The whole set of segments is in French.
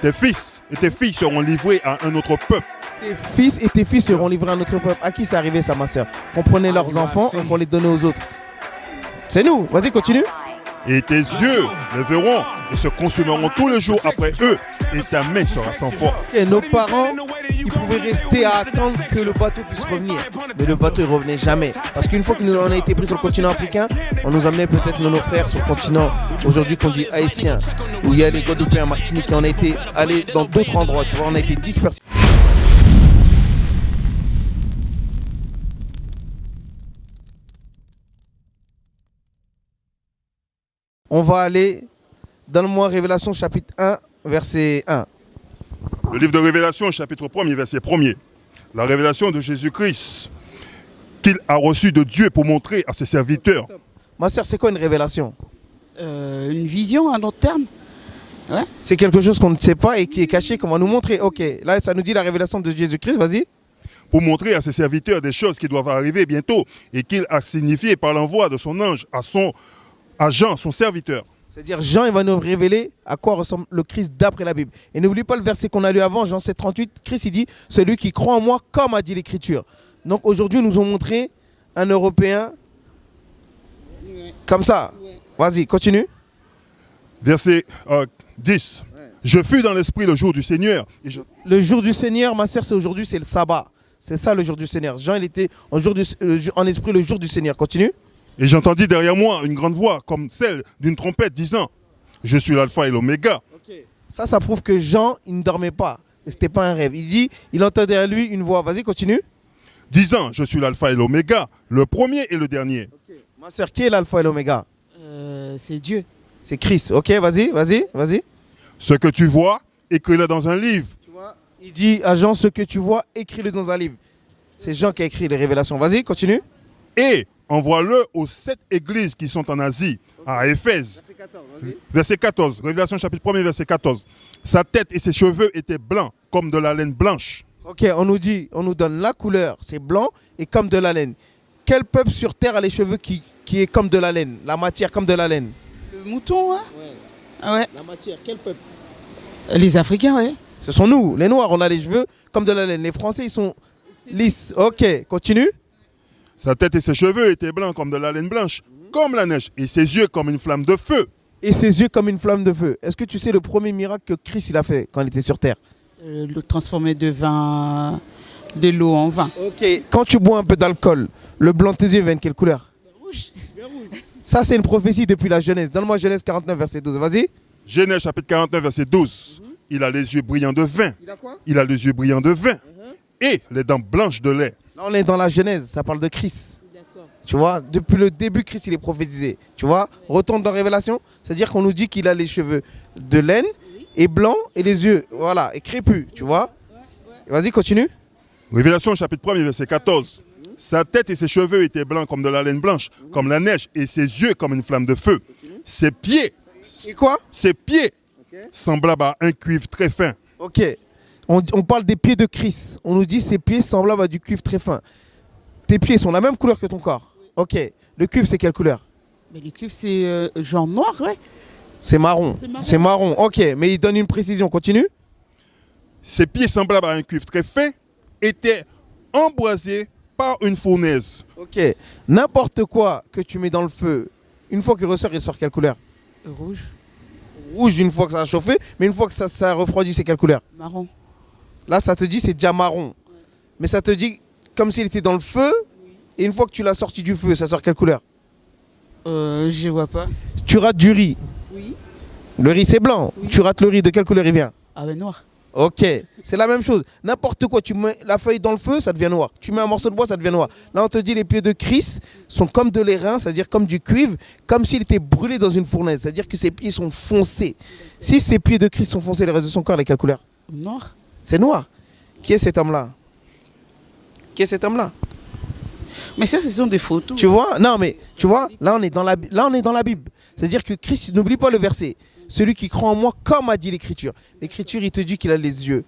tes fils et tes filles seront livrés à un autre peuple. Tes fils et tes filles seront livrés à notre peuple. À qui c'est arrivé ça, ma soeur? Qu'on prenait leurs enfants et qu'on les donnait aux autres. C'est nous. Vas-y, continue. Et tes yeux les verront et se consumeront tous les jours après eux, et ta main sera sans foi. Et nos parents, ils pouvaient rester à attendre que le bateau puisse revenir. Mais le bateau, il ne revenait jamais. Parce qu'une fois qu'on a été pris sur le continent africain, on nous amenait peut-être nos frères sur le continent, aujourd'hui qu'on dit haïtien, où il y a les Guadeloupéens, Martinique, qui on a été allés dans d'autres endroits. Tu vois, on a été dispersés. On va aller, donne-moi Révélation chapitre 1, verset 1. Le livre de Révélation, chapitre 1er, verset 1er. La révélation de Jésus-Christ qu'il a reçue de Dieu pour montrer à ses serviteurs. Ma soeur, c'est quoi une révélation? Une vision, un autre terme. Ouais. C'est quelque chose qu'on ne sait pas et qui est caché, qu'on va nous montrer. Ok, là ça nous dit la révélation de Jésus-Christ, vas-y. Pour montrer à ses serviteurs des choses qui doivent arriver bientôt et qu'il a signifié par l'envoi de son ange à Jean, son serviteur. C'est-à-dire Jean, il va nous révéler à quoi ressemble le Christ d'après la Bible. Et n'oublie pas le verset qu'on a lu avant, Jean 7,38, Christ il dit « Celui qui croit en moi, comme a dit l'Écriture ». Donc aujourd'hui, nous ont montré un Européen comme ça. Vas-y, continue. Verset 10. Je fus dans l'esprit le jour du Seigneur. Le jour du Seigneur, ma sœur, c'est aujourd'hui, c'est le sabbat. C'est ça le jour du Seigneur. Jean, il était en esprit le jour du Seigneur. Continue. Et j'entendis derrière moi une grande voix comme celle d'une trompette disant « Je suis l'alpha et l'oméga. » Ça prouve que Jean, il ne dormait pas. Et ce n'était pas un rêve. Il entend derrière lui une voix. Vas-y, continue. Disant « Je suis l'alpha et l'oméga, le premier et le dernier. » Ma soeur, qui est l'alpha et l'oméga? C'est Dieu. C'est Christ. Ok, vas-y. Ce que tu vois, écris-le dans un livre. Tu vois, il dit à Jean, ce que tu vois, écris-le dans un livre. C'est Jean qui a écrit les révélations. Vas-y, continue. Et envoie-le aux 7 églises qui sont en Asie, à Éphèse. Verset 14. Révélation chapitre 1er, verset 14. Sa tête et ses cheveux étaient blancs, comme de la laine blanche. Ok, on nous donne la couleur, c'est blanc et comme de la laine. Quel peuple sur terre a les cheveux qui est comme de la laine, la matière comme de la laine? Le mouton, hein? Ouais. Ah ouais. La matière, quel peuple? Les Africains, ouais. Ce sont nous, les Noirs, on a les cheveux comme de la laine. Les Français, ils sont lisses. Ok, continue. Sa tête et ses cheveux étaient blancs comme de la laine blanche, comme la neige, et ses yeux comme une flamme de feu. Et ses yeux comme une flamme de feu. Est-ce que tu sais le premier miracle que Christ il a fait quand il était sur terre? Le transformer de l'eau en vin. Ok, quand tu bois un peu d'alcool, le blanc de tes yeux vient de quelle couleur? Rouge. Ça, c'est une prophétie depuis la Genèse. Donne-moi Genèse 49, verset 12. Vas-y. Genèse chapitre 49, verset 12. Il a les yeux brillants de vin. Il a quoi? Il a les yeux brillants de vin. Et les dents blanches de lait. Là, on est dans la Genèse, ça parle de Christ. D'accord. Tu vois, depuis le début, Christ, il est prophétisé. Tu vois, retourne dans Révélation, c'est-à-dire qu'on nous dit qu'il a les cheveux de laine et blancs et les yeux, voilà, et crépus, tu vois. Vas-y, continue. Révélation chapitre 1er, verset 14. Sa tête et ses cheveux étaient blancs comme de la laine blanche, comme la neige, et ses yeux comme une flamme de feu. Ses pieds, Et quoi? ses pieds, semblables à un cuivre très fin. Ok. On parle des pieds de Christ. On nous dit ses pieds semblables à du cuivre très fin. Tes pieds sont la même couleur que ton corps. Ok. Le cuivre, c'est quelle couleur? Mais le cuivre, c'est genre noir, ouais. C'est marron. C'est marron. Ok. Mais il donne une précision. Continue. Ses pieds semblables à un cuivre très fin étaient embrasés par une fournaise. Ok. N'importe quoi que tu mets dans le feu, une fois qu'il ressort, il sort quelle couleur? Rouge. Rouge une fois que ça a chauffé, mais une fois que ça refroidit, c'est quelle couleur? Marron. Là, ça te dit c'est déjà marron. Mais ça te dit comme s'il était dans le feu, et une fois que tu l'as sorti du feu, ça sort quelle couleur? Je vois pas. Tu rates du riz. Oui. Le riz, c'est blanc. Oui. Tu rates le riz, de quelle couleur il vient? Ah ben noir. Ok, c'est la même chose. N'importe quoi, tu mets la feuille dans le feu, ça devient noir. Tu mets un morceau de bois, ça devient noir. Là, on te dit les pieds de Christ sont comme de l'airain, c'est-à-dire comme du cuivre, comme s'il était brûlé dans une fournaise. C'est-à-dire que ses pieds sont foncés. Si ses pieds de Christ sont foncés, le reste de son corps, il est quelle couleur? Noir. C'est noir. Qui est cet homme-là? Qui est cet homme-là? Mais ça, ce sont des photos. Tu vois? Non, mais tu vois, là, on est dans la Bible. C'est-à-dire que Christ, n'oublie pas le verset. Celui qui croit en moi, comme a dit l'Écriture. L'Écriture, il te dit qu'il a les yeux.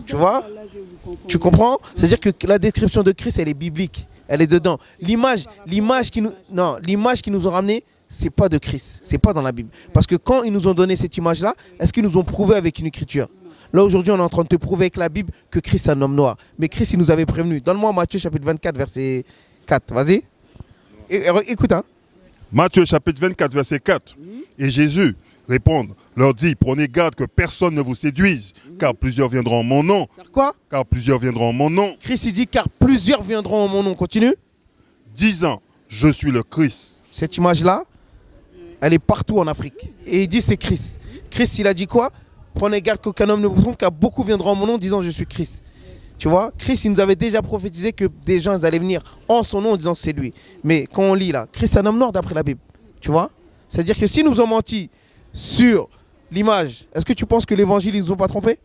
Tu vois? Là, je vous comprends. Tu comprends? C'est-à-dire que la description de Christ, elle est biblique. Elle est dedans. L'image qui nous ont ramené, c'est pas de Christ, c'est pas dans la Bible. Parce que quand ils nous ont donné cette image-là, est-ce qu'ils nous ont prouvé avec une écriture? Là, aujourd'hui, on est en train de te prouver avec la Bible que Christ est un homme noir. Mais Christ, il nous avait prévenu. Donne-moi Matthieu chapitre 24, verset 4. Vas-y. Écoute, hein. Matthieu chapitre 24, verset 4. Et Jésus répond, leur dit, prenez garde que personne ne vous séduise, car plusieurs viendront en mon nom. Car quoi? Car plusieurs viendront en mon nom. Christ, il dit, car plusieurs viendront en mon nom. Continue. Disant, je suis le Christ. Cette image-là, elle est partout en Afrique. Et il dit, c'est Christ. Christ, il a dit quoi? Prenez garde qu'aucun homme ne vous trompe, car beaucoup viendront en mon nom disant, je suis Christ. Tu vois, Christ, il nous avait déjà prophétisé que des gens allaient venir en son nom en disant que c'est lui. Mais quand on lit là, Christ est un homme noir d'après la Bible. Tu vois? C'est-à-dire que si nous ont menti sur l'image, est-ce que tu penses que l'évangile, ils ne nous ont pas trompés?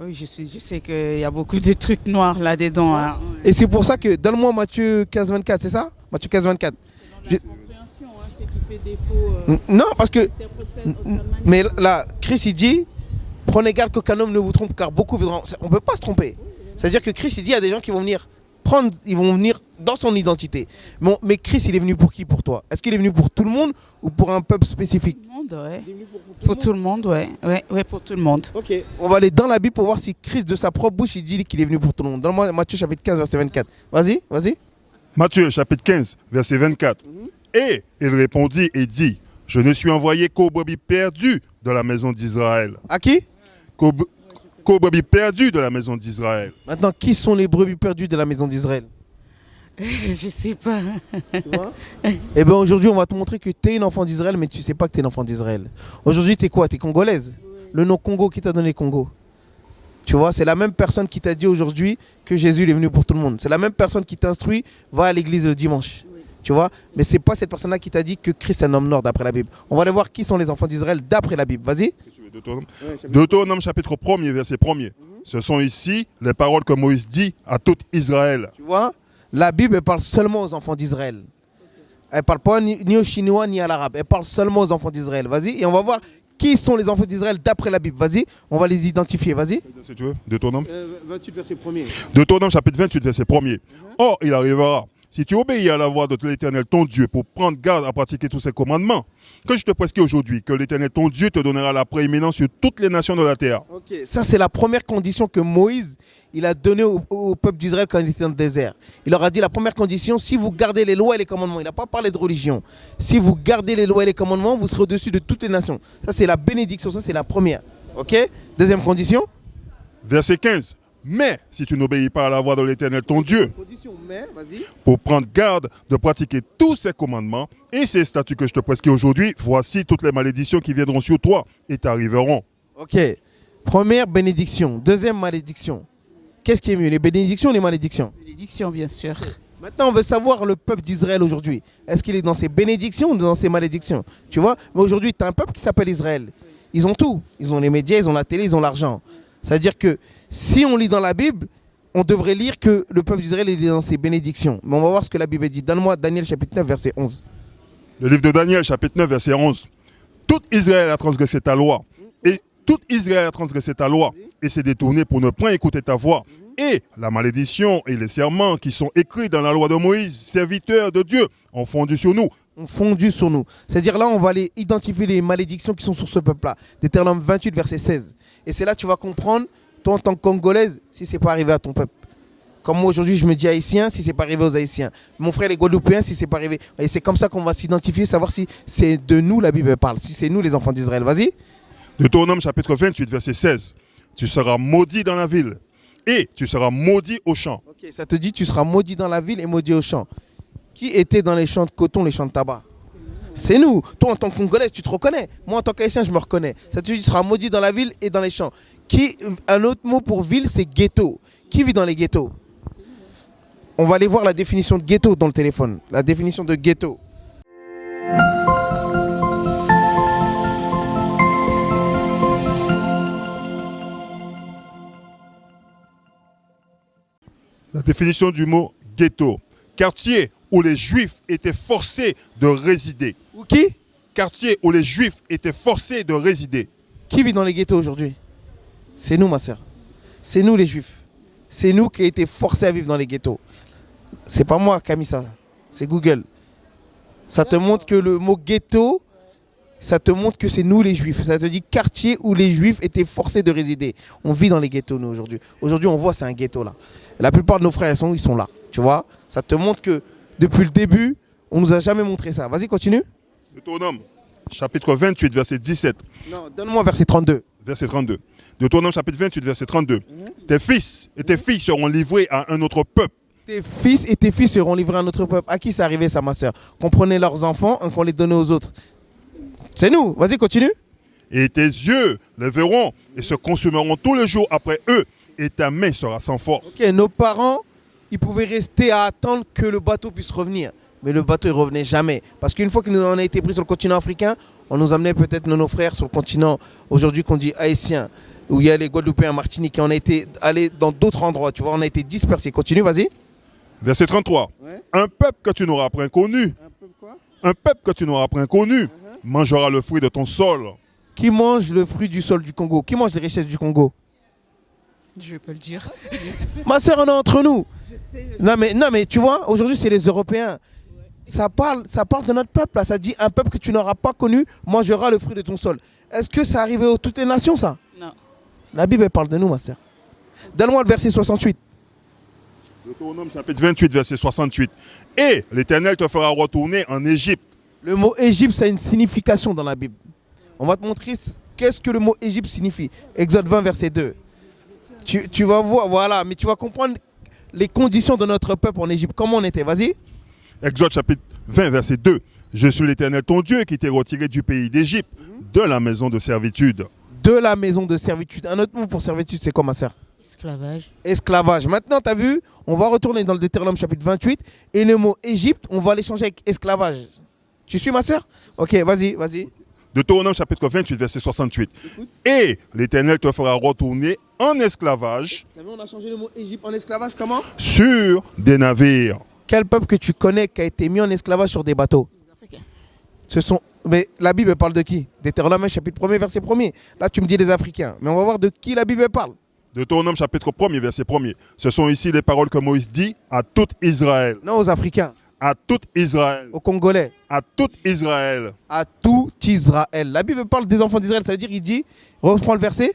Oui, je sais qu'il y a beaucoup de trucs noirs là-dedans. Hein. Et c'est pour ça que, donne-moi Matthieu 15, 24, c'est ça? Matthieu 15, 24. La compréhension, hein, c'est qui fait défaut. Non, parce que... Mais là, Christ, il dit, prenez garde qu'aucun homme ne vous trompe, car beaucoup viendront. On ne peut pas se tromper. C'est-à-dire que Christ, il dit, il y a des gens qui vont venir ils vont venir dans son identité. Bon, mais Christ, il est venu pour qui, pour toi? Est-ce qu'il est venu pour tout le monde ou pour un peuple spécifique? Tout le monde, ouais. Pour tout le monde, ouais. Ouais, pour tout le monde. Ok. On va aller dans la Bible pour voir si Christ, de sa propre bouche, il dit qu'il est venu pour tout le monde. Donne-moi Matthieu chapitre 15, verset 24. Vas-y. Matthieu chapitre 15, verset 24. Et il répondit et dit, je ne suis envoyé qu'aux brebis perdues de la maison d'Israël. À qui? Qu'aux brebis perdues de la maison d'Israël. Maintenant, qui sont les brebis perdues de la maison d'Israël? Je sais pas. Tu vois? Eh bien, aujourd'hui, on va te montrer que tu es une enfant d'Israël, mais tu ne sais pas que tu es une enfant d'Israël. Aujourd'hui, tu es quoi? Tu es congolaise. Le nom Congo, qui t'a donné Congo? Tu vois, c'est la même personne qui t'a dit aujourd'hui que Jésus est venu pour tout le monde. C'est la même personne qui t'instruit, va à l'église le dimanche. Tu vois? Mais ce n'est pas cette personne-là qui t'a dit que Christ est un homme noir d'après la Bible. On va aller voir qui sont les enfants d'Israël d'après la Bible. Vas-y. Deutéronome chapitre 1er, verset 1er. Ce sont ici les paroles que Moïse dit à tout Israël. Tu vois? La Bible, elle parle seulement aux enfants d'Israël. Elle ne parle pas ni aux Chinois ni à l'arabe. Elle parle seulement aux enfants d'Israël. Vas-y. Et on va voir qui sont les enfants d'Israël d'après la Bible. Vas-y. On va les identifier. Vas-y. Si tu veux, Deutéronome 28, verset 1er. Deutéronome chapitre 28, verset 1er. Or, il arrivera, si tu obéis à la voix de l'Éternel ton Dieu pour prendre garde à pratiquer tous ses commandements, que je te prescris aujourd'hui, que l'Éternel ton Dieu te donnera la prééminence sur toutes les nations de la terre. Ok, ça c'est la première condition que Moïse il a donnée au peuple d'Israël quand ils étaient dans le désert. Il leur a dit la première condition, si vous gardez les lois et les commandements, il n'a pas parlé de religion. Si vous gardez les lois et les commandements, vous serez au-dessus de toutes les nations. Ça c'est la bénédiction, ça c'est la première. Ok? Deuxième condition. Verset 15. Mais si tu n'obéis pas à la voix de l'Éternel ton Dieu, pour prendre garde de pratiquer tous ces commandements et ces statuts que je te prescris aujourd'hui, voici toutes les malédictions qui viendront sur toi et t'arriveront. Ok. Première bénédiction. Deuxième malédiction. Qu'est-ce qui est mieux, les bénédictions ou les malédictions? Bénédiction, bien sûr. Maintenant, on veut savoir le peuple d'Israël aujourd'hui. Est-ce qu'il est dans ses bénédictions ou dans ses malédictions? Tu vois? Mais aujourd'hui, tu as un peuple qui s'appelle Israël. Ils ont tout. Ils ont les médias, ils ont la télé, ils ont l'argent. C'est-à-dire que si on lit dans la Bible, on devrait lire que le peuple d'Israël est dans ses bénédictions. Mais on va voir ce que la Bible dit. Donne-moi Daniel chapitre 9, verset 11. Le livre de Daniel chapitre 9, verset 11. Tout Israël a transgressé ta loi. Et tout Israël a transgressé ta loi et s'est détourné pour ne point écouter ta voix. Et la malédiction et les serments qui sont écrits dans la loi de Moïse, serviteur de Dieu, ont fondu sur nous. Ont fondu sur nous. C'est-à-dire là, on va aller identifier les malédictions qui sont sur ce peuple-là. Deutéronome 28, verset 16. Et c'est là que tu vas comprendre, toi en tant que Congolaise, si ce n'est pas arrivé à ton peuple. Comme moi aujourd'hui, je me dis haïtien, si ce n'est pas arrivé aux haïtiens. Mon frère les Guadeloupéens, si ce n'est pas arrivé. Et c'est comme ça qu'on va s'identifier, savoir si c'est de nous la Bible parle, si c'est nous les enfants d'Israël. Vas-y. Deutéronome chapitre 28, verset 16. Tu seras maudit dans la ville et tu seras maudit au champ. Ok, ça te dit tu seras maudit dans la ville et maudit au champ. Qui était dans les champs de coton, les champs de tabac? C'est nous. Toi, en tant que Congolaise, tu te reconnais. Moi, en tant qu'Haïtien, je me reconnais. Ça te dit tu seras maudit dans la ville et dans les champs. Un autre mot pour ville, c'est ghetto. Qui vit dans les ghettos? On va aller voir la définition de ghetto dans le téléphone. La définition de ghetto. La définition du mot ghetto. Quartier où les Juifs étaient forcés de résider. Ou qui? Quartier où les Juifs étaient forcés de résider. Qui vit dans les ghettos aujourd'hui? C'est nous, ma soeur. C'est nous, les Juifs. C'est nous qui avons été forcés à vivre dans les ghettos. C'est pas moi qui a mis ça. C'est Google. Ça te montre que le mot ghetto, ça te montre que c'est nous les juifs. Ça te dit quartier où les juifs étaient forcés de résider. On vit dans les ghettos nous aujourd'hui. Aujourd'hui on voit c'est un ghetto là. La plupart de nos frères ils sont là. Tu vois. Ça te montre que depuis le début, on nous a jamais montré ça. Vas-y continue. Deutéronome, chapitre 28, verset 17. Non, donne-moi verset 32. Verset 32. Deutéronome, chapitre 28, verset 32. Tes fils et tes filles seront livrés à un autre peuple. Tes fils et tes filles seront livrés à notre peuple. À qui c'est arrivé ça, ma soeur? Qu'on prenait leurs enfants et qu'on les donnait aux autres. C'est nous. Vas-y, continue. Et tes yeux les verront et se consumeront tous les jours après eux. Et ta main sera sans force. Ok, nos parents, ils pouvaient rester à attendre que le bateau puisse revenir. Mais le bateau, il ne revenait jamais. Parce qu'une fois qu'on a été pris sur le continent africain, on nous amenait peut-être nos frères sur le continent, aujourd'hui qu'on dit haïtien, où il y a les Guadeloupéens, Martinique, et on a été allés dans d'autres endroits. Tu vois, on a été dispersés. Continue, vas-y. Verset 33. Ouais. Un peuple que tu n'auras point connu. Un peuple quoi? Un peuple que tu n'auras point connu mangera le fruit de ton sol. Qui mange le fruit du sol du Congo? Qui mange les richesses du Congo? Je peux le dire. Ma soeur, on est entre nous. Je sais. Non mais tu vois, aujourd'hui c'est les Européens. Ça parle de notre peuple là. Ça dit un peuple que tu n'auras pas connu mangera le fruit de ton sol. Est-ce que ça arrivait à toutes les nations ça? Non. La Bible elle parle de nous, ma soeur. Donne-moi le verset 68. Deutéronome chapitre 28 verset 68. Et l'Éternel te fera retourner en Égypte. Le mot Égypte, ça a une signification dans la Bible. On va te montrer qu'est-ce que le mot Égypte signifie. Exode 20 verset 2. Tu vas voir, voilà, mais tu vas comprendre les conditions de notre peuple en Égypte. Comment on était? Vas-y. Exode chapitre 20 verset 2. Je suis l'Éternel ton Dieu qui t'ai retiré du pays d'Égypte, de la maison de servitude. De la maison de servitude. Un autre mot pour servitude, c'est quoi, ma soeur? Esclavage. Esclavage. Maintenant, tu as vu, on va retourner dans le Deutéronome chapitre 28 et le mot Égypte, on va l'échanger avec esclavage. Tu suis, ma soeur? Ok, vas-y. Deutéronome chapitre 28 verset 68. Écoute. Et l'Éternel te fera retourner en esclavage. Tu as vu, on a changé le mot Égypte en esclavage comment? Sur des navires. Quel peuple que tu connais qui a été mis en esclavage sur des bateaux? Les Africains. Mais la Bible parle de qui? Deutéronome chapitre 1 verset 1er. Là, tu me dis les Africains. Mais on va voir de qui la Bible parle. Deutéronome chapitre 1 verset 1er. Ce sont ici les paroles que Moïse dit à tout Israël. Non aux Africains. À tout Israël. Aux Congolais. À tout Israël. À tout Israël. La Bible parle des enfants d'Israël. Ça veut dire, il dit, reprends le verset.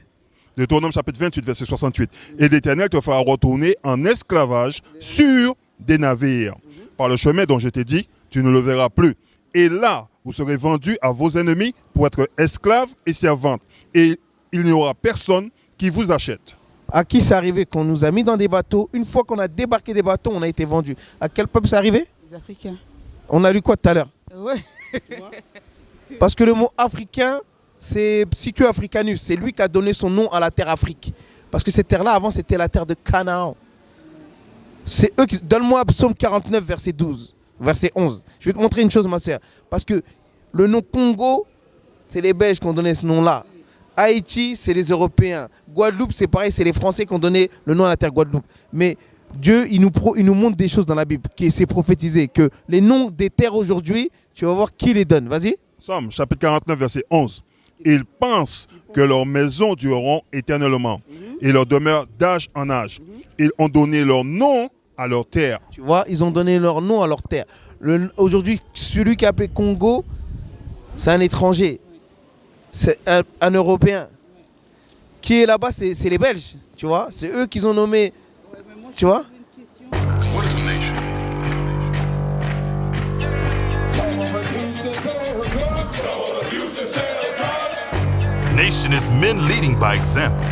Deutéronome chapitre 28 verset 68. Et l'Éternel te fera retourner en esclavage sur des navires. Par le chemin dont je t'ai dit, tu ne le verras plus. Et là, vous serez vendus à vos ennemis pour être esclaves et servantes. Et il n'y aura personne qui vous achète. À qui c'est arrivé qu'on nous a mis dans des bateaux? Une fois qu'on a débarqué des bateaux, on a été vendus. À quel peuple c'est arrivé? Les Africains. On a lu quoi tout à l'heure? Ouais. Parce que le mot africain, c'est Psycho Africanus. C'est lui qui a donné son nom à la terre Afrique. Parce que cette terre-là, avant, c'était la terre de Canaan. C'est eux qui... Donne-moi Psaume 49, verset 12. Verset 11. Je vais te montrer une chose, ma sœur. Parce que le nom Congo, c'est les Belges qui ont donné ce nom-là. Haïti, c'est les Européens. Guadeloupe, c'est pareil, c'est les Français qui ont donné le nom à la terre Guadeloupe. Mais Dieu, il nous montre des choses dans la Bible, qui c'est prophétisé, que les noms des terres aujourd'hui, tu vas voir qui les donne. Vas-y. Somme, chapitre 49, verset 11. Ils pensent que leurs maisons dureront éternellement et leur demeure d'âge en âge. Ils ont donné leur nom à leur terre. Tu vois, ils ont donné leur nom à leur terre. Aujourd'hui, celui qui est appelé Congo, c'est un étranger. C'est un Européen. Qui est là-bas, c'est les Belges, tu vois. C'est eux qui ont nommé, tu vois. Nation is men leading by example.